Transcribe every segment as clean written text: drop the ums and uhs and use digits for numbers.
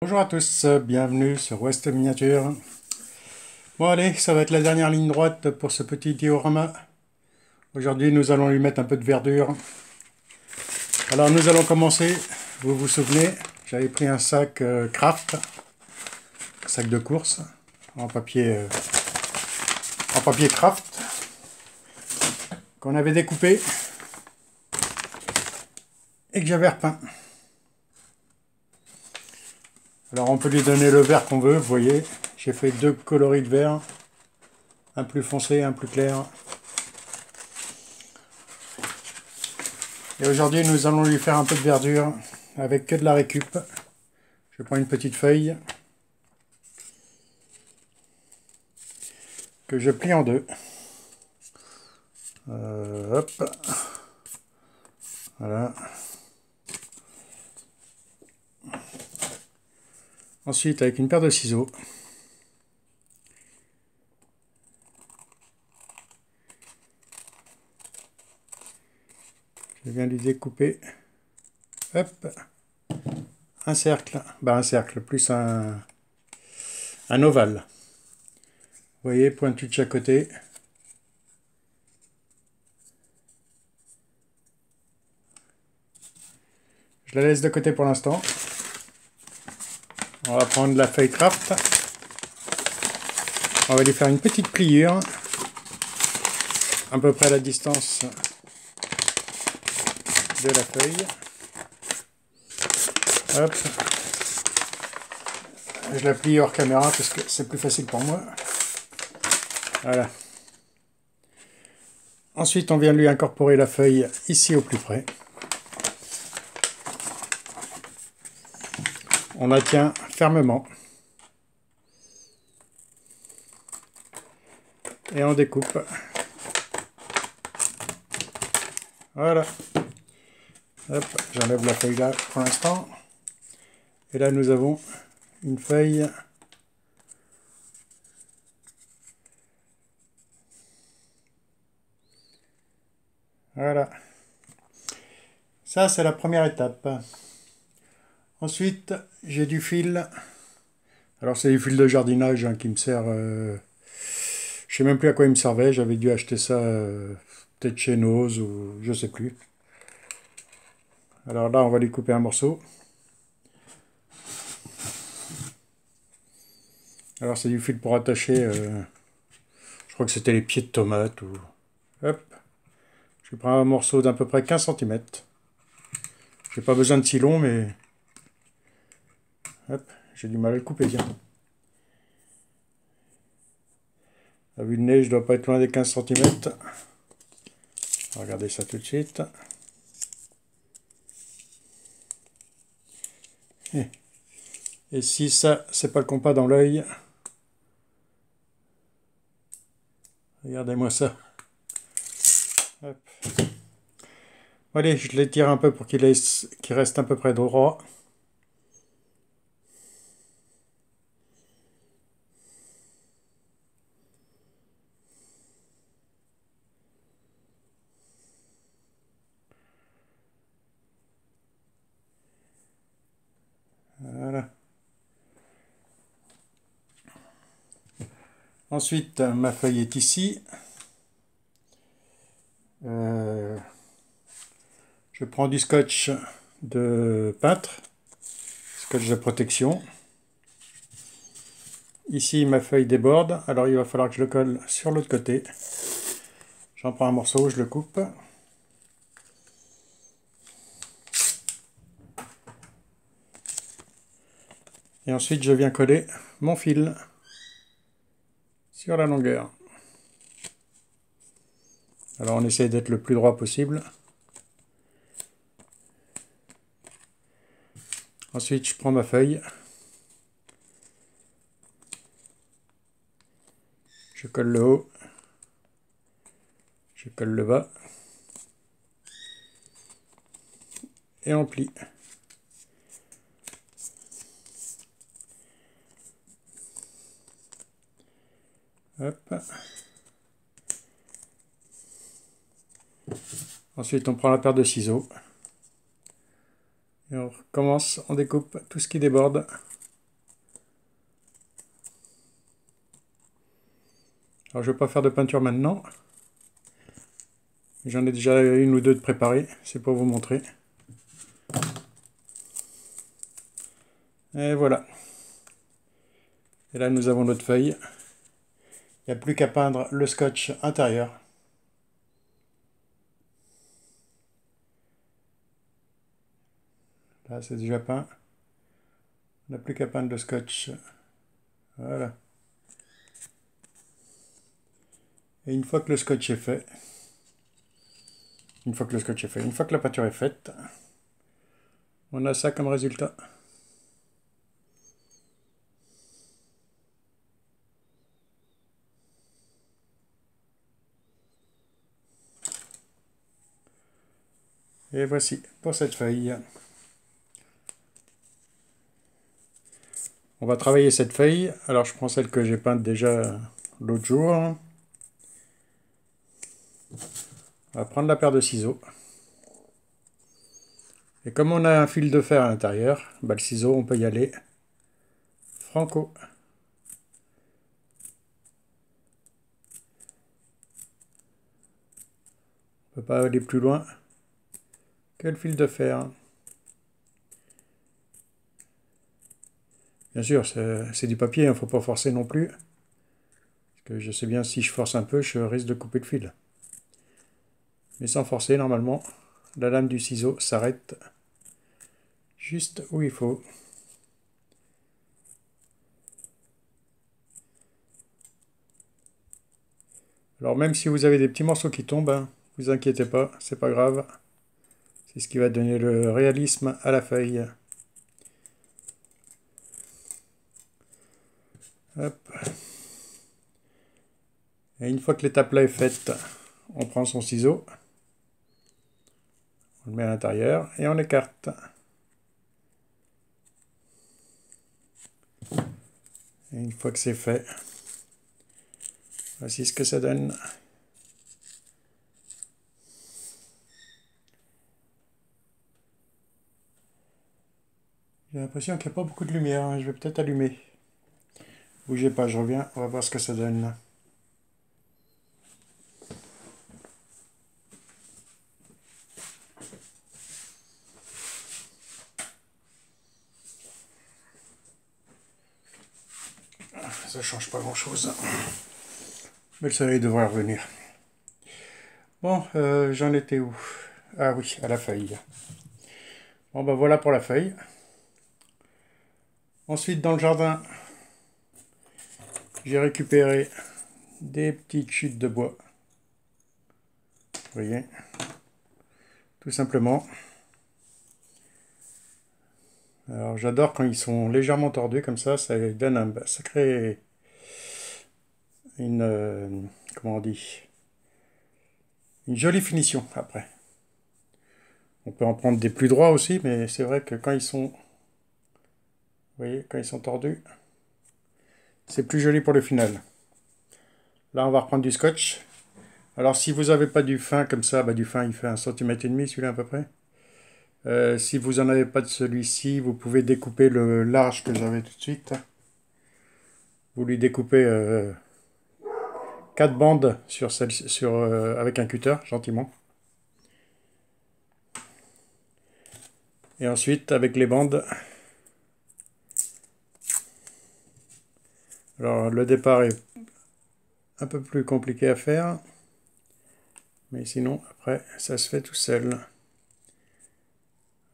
Bonjour à tous, bienvenue sur West Miniature. Bon allez, ça va être la dernière ligne droite pour ce petit diorama. Aujourd'hui nous allons lui mettre un peu de verdure. Alors nous allons commencer, vous vous souvenez, j'avais pris un sac craft, un sac de course, en papier craft, qu'on avait découpé et que j'avais repeint. Alors on peut lui donner le vert qu'on veut, vous voyez, j'ai fait deux coloris de vert, un plus foncé, un plus clair. Et aujourd'hui nous allons lui faire un peu de verdure avec que de la récup. Je prends une petite feuille que je plie en deux. Hop, voilà. Ensuite avec une paire de ciseaux, je viens lui découper, hop, un cercle, plus un ovale. Vous voyez, pointu de chaque côté. Je la laisse de côté pour l'instant. On va prendre la feuille craft. On va lui faire une petite pliure, à peu près à la distance de la feuille. Hop. Je la plie hors caméra parce que c'est plus facile pour moi. Voilà. Ensuite, on vient lui incorporer la feuille ici au plus près. On la tient fermement. Et on découpe. Voilà. Hop, j'enlève la feuille là pour l'instant. Et là, nous avons une feuille. Voilà. Ça, c'est la première étape. Ensuite, j'ai du fil. Alors, c'est du fil de jardinage hein, qui me sert... je sais même plus à quoi il me servait. J'avais dû acheter ça peut-être chez Noz ou je sais plus. Alors là, on va lui couper un morceau. Alors, c'est du fil pour attacher... je crois que c'était les pieds de tomates ou... Hop. Je prends un morceau d'à peu près 15 cm. J'ai pas besoin de si long, mais... Hop, j'ai du mal à le couper bien. La vue de nez, je dois pas être loin des 15 cm. On va regarder ça tout de suite. Et si ça, c'est pas le compas dans l'œil, regardez-moi ça. Hop. Allez, je l'étire un peu pour qu'il reste à peu près droit. Voilà. Ensuite, ma feuille est ici. Je prends du scotch de peintre, scotch de protection. Ici, ma feuille déborde, alors il va falloir que je le colle sur l'autre côté. J'en prends un morceau, je le coupe. Et ensuite, je viens coller mon fil sur la longueur. Alors, on essaie d'être le plus droit possible. Ensuite, je prends ma feuille. Je colle le haut. Je colle le bas. Et on plie. Hop. Ensuite, on prend la paire de ciseaux. Et on recommence, on découpe tout ce qui déborde. Alors je ne vais pas faire de peinture maintenant. J'en ai déjà une ou deux de préparées, c'est pour vous montrer. Et voilà. Et là nous avons notre feuille. Il n'y a plus qu'à peindre le scotch intérieur. Là c'est déjà peint. On n'a plus qu'à peindre le scotch. Voilà. Et une fois que le scotch est fait, une fois que la peinture est faite, on a ça comme résultat. Et voici pour cette feuille. On va travailler cette feuille. Alors je prends celle que j'ai peinte déjà l'autre jour. On va prendre la paire de ciseaux. Et comme on a un fil de fer à l'intérieur, bah le ciseau on peut y aller franco. On ne peut pas aller plus loin que le fil de fer. Bien sûr, c'est du papier, il ne faut pas forcer non plus. Parce que je sais bien, si je force un peu, je risque de couper le fil. Mais sans forcer, normalement, la lame du ciseau s'arrête juste où il faut. Alors même si vous avez des petits morceaux qui tombent, hein, vous inquiétez pas, c'est pas grave. C'est ce qui va donner le réalisme à la feuille. Hop. Et une fois que l'étape là est faite, on prend son ciseau, on le met à l'intérieur et on écarte. Et une fois que c'est fait, voici ce que ça donne. J'ai l'impression qu'il n'y a pas beaucoup de lumière, hein. Je vais peut-être allumer. Bougez pas, je reviens, on va voir ce que ça donne. Ça change pas grand chose. Mais le soleil devrait revenir. Bon, j'en étais où? Ah oui, à la feuille. Bon ben voilà pour la feuille. Ensuite dans le jardin, j'ai récupéré des petites chutes de bois. Vous voyez? Tout simplement. Alors j'adore quand ils sont légèrement tordus comme ça donne un sacré... comment on dit? Une jolie finition après. On peut en prendre des plus droits aussi, mais c'est vrai que quand ils sont... Vous voyez, quand ils sont tordus, c'est plus joli pour le final. Là, on va reprendre du scotch. Alors, si vous n'avez pas du fin comme ça, bah, du fin, il fait 1,5 cm celui-là à peu près. Si vous n'en avez pas de celui-ci, vous pouvez découper le large que j'avais tout de suite. Vous lui découpez 4 bandes avec un cutter, gentiment. Et ensuite, avec les bandes... Alors, le départ est un peu plus compliqué à faire. Mais sinon, après, ça se fait tout seul.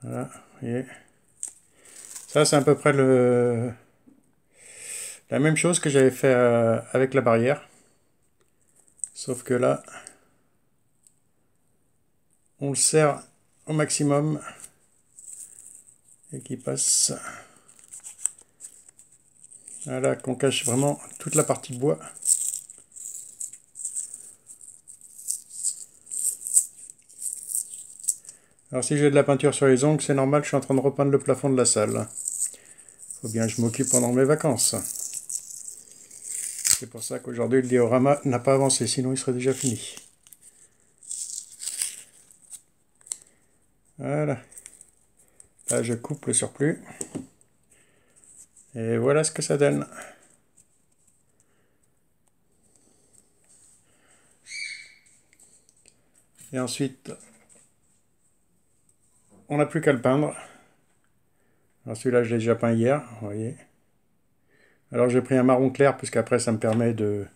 Voilà, vous voyez. Ça, c'est à peu près la même chose que j'avais fait avec la barrière. Sauf que là, on le serre au maximum et qu'il passe. Voilà, qu'on cache vraiment toute la partie bois. Alors si j'ai de la peinture sur les ongles, c'est normal, je suis en train de repeindre le plafond de la salle. Faut bien que je m'occupe pendant mes vacances. C'est pour ça qu'aujourd'hui le diorama n'a pas avancé, sinon il serait déjà fini. Voilà. Là je coupe le surplus. Et voilà ce que ça donne. Et ensuite, on n'a plus qu'à le peindre. Alors celui-là, je l'ai déjà peint hier, vous voyez. Alors j'ai pris un marron clair, puisqu'après ça me permet de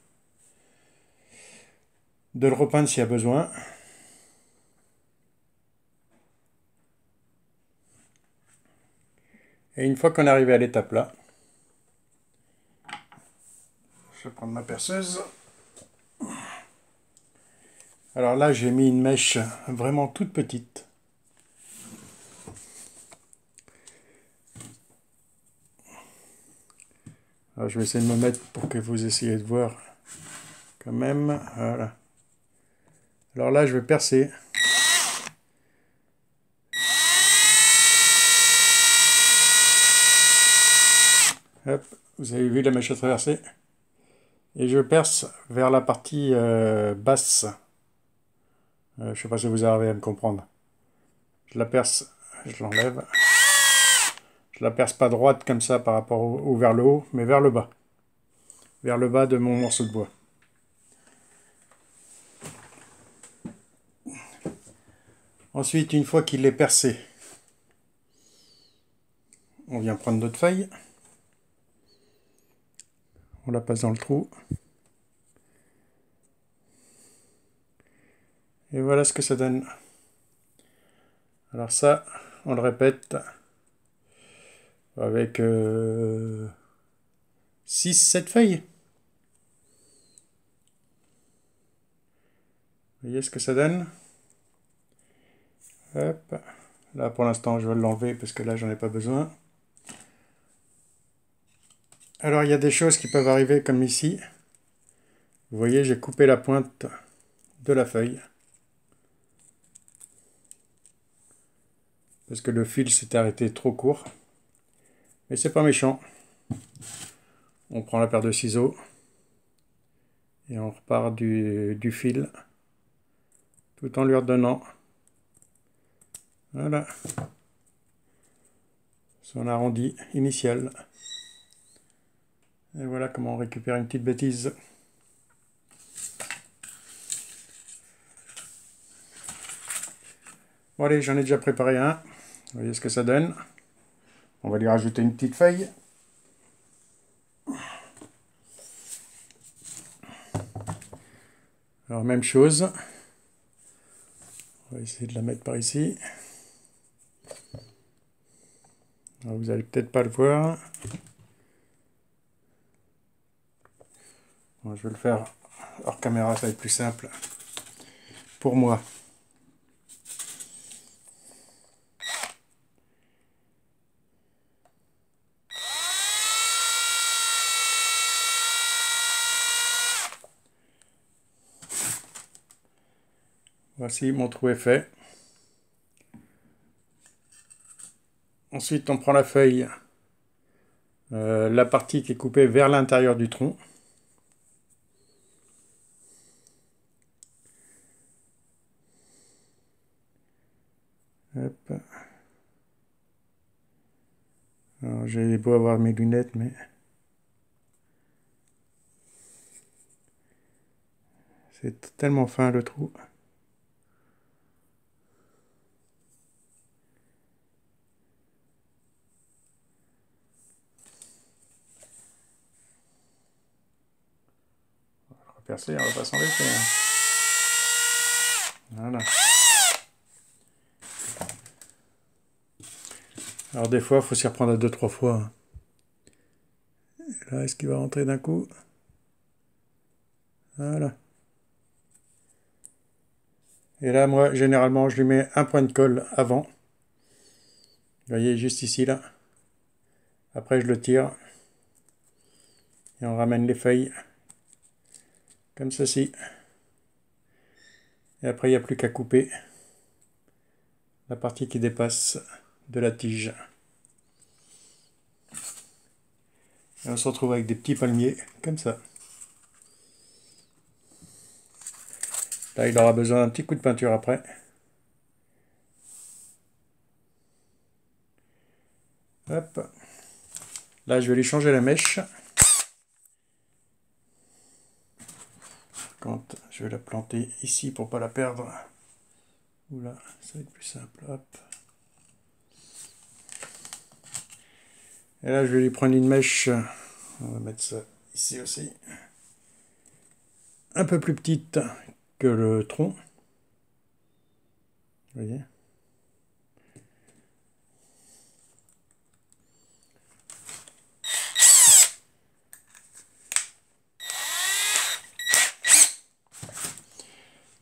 le repeindre s'il y a besoin. Et une fois qu'on est arrivé à l'étape là, je vais prendre ma perceuse. Alors là, j'ai mis une mèche vraiment toute petite. Alors je vais essayer de me mettre pour que vous essayiez de voir quand même. Voilà. Alors là, je vais percer. Hop, vous avez vu la mèche à traverser. Et je perce vers la partie basse. Je ne sais pas si vous arrivez à me comprendre. Je la perce, je l'enlève. Je la perce pas droite comme ça par rapport ou vers le haut, mais vers le bas. Vers le bas de mon morceau de bois. Ensuite, une fois qu'il est percé, on vient prendre notre feuille. On la passe dans le trou. Et voilà ce que ça donne. Alors ça, on le répète avec 6-7 feuilles. Vous voyez ce que ça donne? Hop. Là, pour l'instant, je vais l'enlever parce que là, j'en ai pas besoin. Alors, il y a des choses qui peuvent arriver comme ici. Vous voyez, j'ai coupé la pointe de la feuille. Parce que le fil s'est arrêté trop court. Mais c'est pas méchant. On prend la paire de ciseaux. Et on repart du fil. Tout en lui redonnant. Voilà. Son arrondi initial. Et voilà comment on récupère une petite bêtise. Bon allez, j'en ai déjà préparé un. Vous voyez ce que ça donne. On va lui rajouter une petite feuille. Alors même chose. On va essayer de la mettre par ici. Alors, vous allez peut-être pas le voir. Bon, je vais le faire hors caméra, ça va être plus simple pour moi. Voici, mon trou est fait. Ensuite, on prend la feuille, la partie qui est coupée vers l'intérieur du tronc. Hop. Alors, j'ai beau avoir mes lunettes, mais c'est tellement fin le trou. Percer, on va pas s'en laisser. Voilà. Alors des fois, il faut s'y reprendre à 2-3 fois. Là, est-ce qu'il va rentrer d'un coup? Voilà. Et là, moi, généralement, je lui mets un point de colle avant. Vous voyez, juste ici, là. Après, je le tire. Et on ramène les feuilles. Comme ceci. Et après, il n'y a plus qu'à couper la partie qui dépasse de la tige. Et on se retrouve avec des petits palmiers, comme ça. Là, il aura besoin d'un petit coup de peinture après. Hop. Là, je vais lui changer la mèche. Quand je vais la planter ici pour ne pas la perdre. Oula, ça va être plus simple. Hop. Et là, je vais lui prendre une mèche. On va mettre ça ici aussi. Un peu plus petite que le tronc. Vous voyez?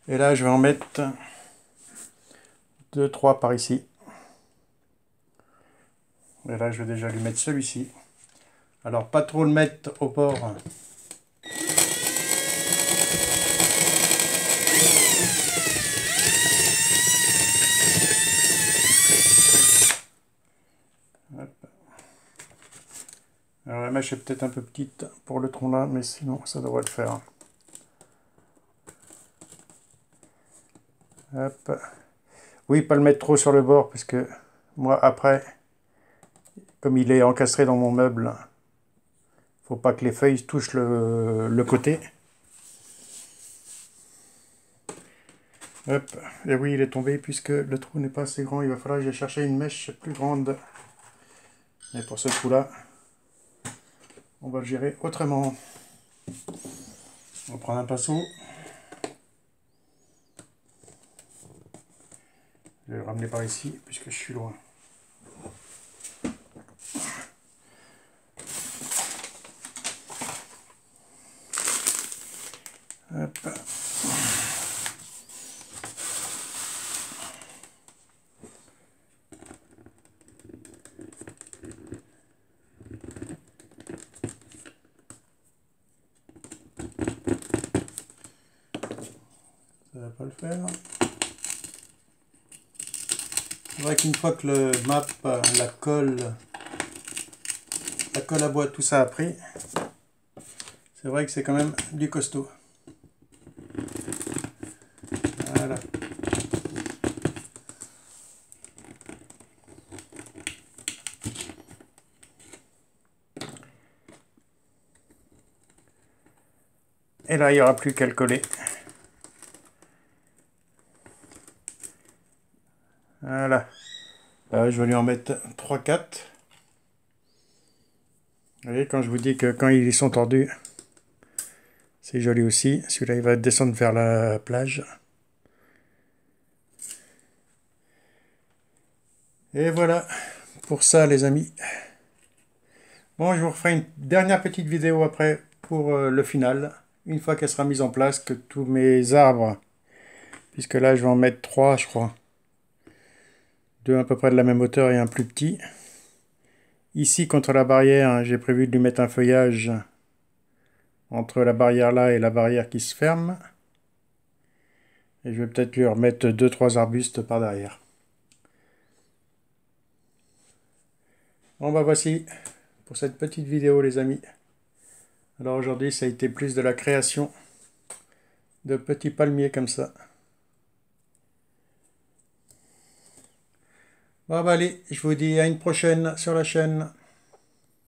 Et là, je vais en mettre 2-3 par ici. Et là, je vais déjà lui mettre celui-ci. Alors, pas trop le mettre au bord. Hop. Alors, la mèche est peut-être un peu petite pour le tronc là, mais sinon, ça devrait le faire. Hop. Oui, pas le mettre trop sur le bord, parce que moi, après, comme il est encastré dans mon meuble, faut pas que les feuilles touchent le côté. Hop, et oui, il est tombé puisque le trou n'est pas assez grand. Il va falloir que j'aille chercher une mèche plus grande. Et pour ce trou-là, on va le gérer autrement. On va prendre un pinceau. Je vais le ramener par ici puisque je suis loin. Hop. Ça va pas le faire. C'est vrai qu'une fois que le map, la colle à bois, tout ça a pris, c'est vrai que c'est quand même du costaud. Voilà. Et là, il n'y aura plus qu'à le coller. Voilà. Là, je vais lui en mettre 3-4. Vous voyez, quand je vous dis que quand ils sont tordus, c'est joli aussi. Celui-là, il va descendre vers la plage. Et voilà pour ça, les amis. Bon, je vous referai une dernière petite vidéo après pour le final. Une fois qu'elle sera mise en place, que tous mes arbres, puisque là, je vais en mettre 3, je crois. 2 à peu près de la même hauteur et un plus petit. Ici, contre la barrière, hein, j'ai prévu de lui mettre un feuillage entre la barrière là et la barrière qui se ferme. Et je vais peut-être lui remettre 2-3 arbustes par derrière. Bon bah voici pour cette petite vidéo les amis. Alors aujourd'hui ça a été plus de la création de petits palmiers comme ça. Bon bah allez, je vous dis à une prochaine sur la chaîne.